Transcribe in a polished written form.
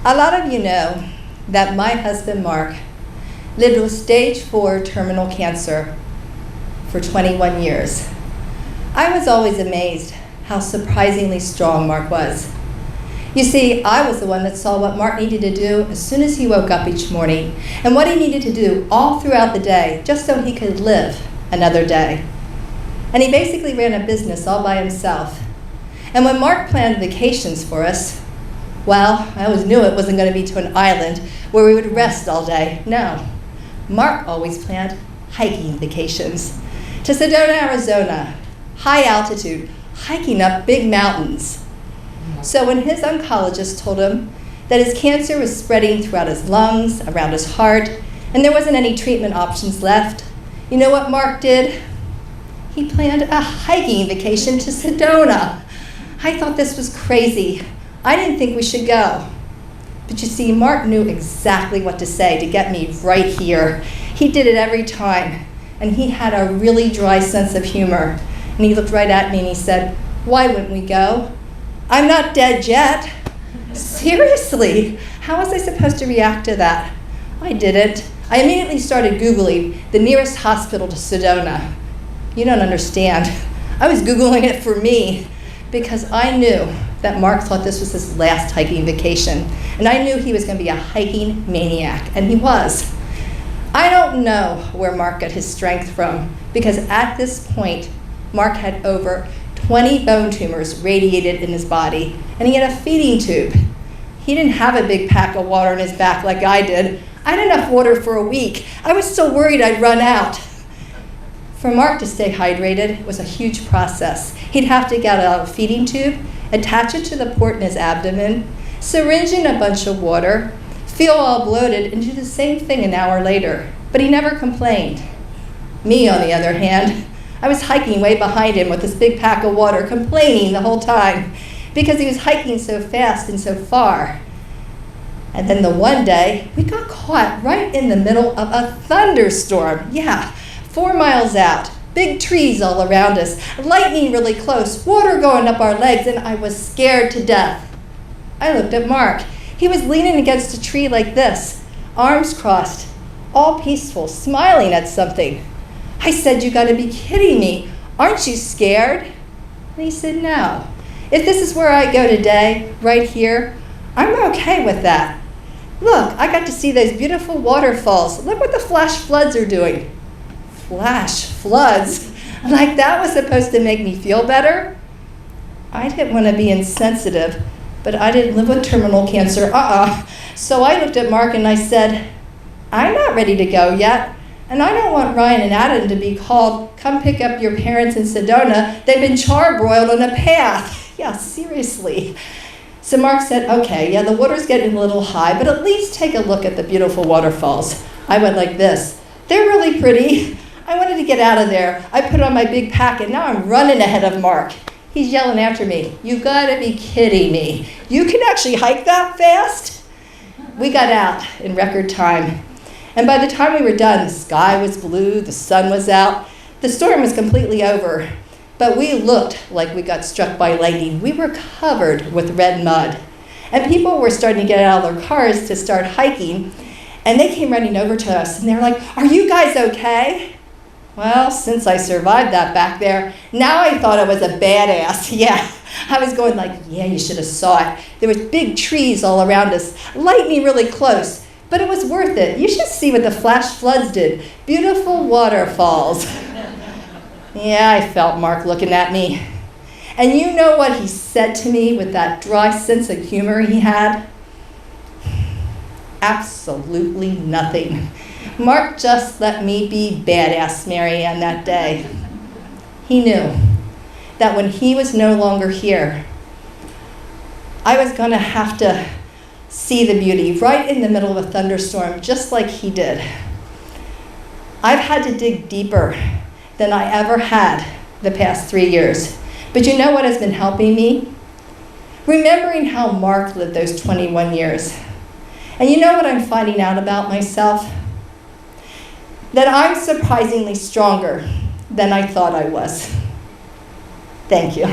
A lot of you know that my husband, Mark, lived with stage 4 terminal cancer for 21 years. I was always amazed how surprisingly strong Mark was. You see, I was the one that saw what Mark needed to do as soon as he woke up each morning, and what he needed to do all throughout the day, just so he could live another day. And he basically ran a business all by himself. And when Mark planned vacations for us, well, I always knew it wasn't going to be to an island where we would rest all day. No, Mark always planned hiking vacations to Sedona, Arizona, high altitude, hiking up big mountains. So when his oncologist told him that his cancer was spreading throughout his lungs, around his heart, and there wasn't any treatment options left, you know what Mark did? He planned a hiking vacation to Sedona. I thought this was crazy. I didn't think we should go. But you see, Mark knew exactly what to say to get me right here. He did it every time, and he had a really dry sense of humor. And he looked right at me and he said, "Why wouldn't we go? I'm not dead yet." Seriously, how was I supposed to react to that? I didn't. I immediately started Googling the nearest hospital to Sedona. You don't understand. I was Googling it for me because I knew that Mark thought this was his last hiking vacation. And I knew he was going to be a hiking maniac, and he was. I don't know where Mark got his strength from, because at this point, Mark had over 20 bone tumors radiated in his body, and he had a feeding tube. He didn't have a big pack of water in his back like I did. I had enough water for a week. I was still worried I'd run out. For Mark to stay hydrated was a huge process. He'd have to get out a feeding tube, attach it to the port in his abdomen, syringe in a bunch of water, feel all bloated, and do the same thing an hour later. But he never complained. Me, on the other hand, I was hiking way behind him with this big pack of water, complaining the whole time because he was hiking so fast and so far. And then the one day, we got caught right in the middle of a thunderstorm. Yeah, 4 miles out, big trees all around us, lightning really close, water going up our legs, and I was scared to death. I looked at Mark. He was leaning against a tree like this, arms crossed, all peaceful, smiling at something. I said, "You gotta be kidding me. Aren't you scared?" And he said, "No. If this is where I go today, right here, I'm okay with that. Look, I got to see those beautiful waterfalls. Look what the flash floods are doing." Flash floods? Like that was supposed to make me feel better? I didn't want to be insensitive, but I didn't live with terminal cancer, So I looked at Mark and I said, "I'm not ready to go yet. And I don't want Ryan and Adam to be called, 'Come pick up your parents in Sedona. They've been charbroiled on a path.'" Yeah, seriously. So Mark said, "Okay, yeah, the water's getting a little high, but at least take a look at the beautiful waterfalls." I went like this. "They're really pretty." I wanted to get out of there. I put on my big pack, and now I'm running ahead of Mark. He's yelling after me, "You gotta be kidding me. You can actually hike that fast?" We got out in record time. And by the time we were done, the sky was blue, the sun was out, the storm was completely over. But we looked like we got struck by lightning. We were covered with red mud. And people were starting to get out of their cars to start hiking, and they came running over to us, and they were like, "Are you guys okay?" Well, since I survived that back there, now I thought I was a badass. Yeah, I was going like, "Yeah, you should have saw it. There was big trees all around us, lightning really close. But it was worth it. You should see what the flash floods did. Beautiful waterfalls." Yeah, I felt Mark looking at me. And you know what he said to me with that dry sense of humor he had? Absolutely nothing. Mark just let me be badass Marianne that day. He knew that when he was no longer here, I was going to have to see the beauty right in the middle of a thunderstorm, just like he did. I've had to dig deeper than I ever had the past 3 years. But you know what has been helping me? Remembering how Mark lived those 21 years. And you know what I'm finding out about myself? That I'm surprisingly stronger than I thought I was. Thank you.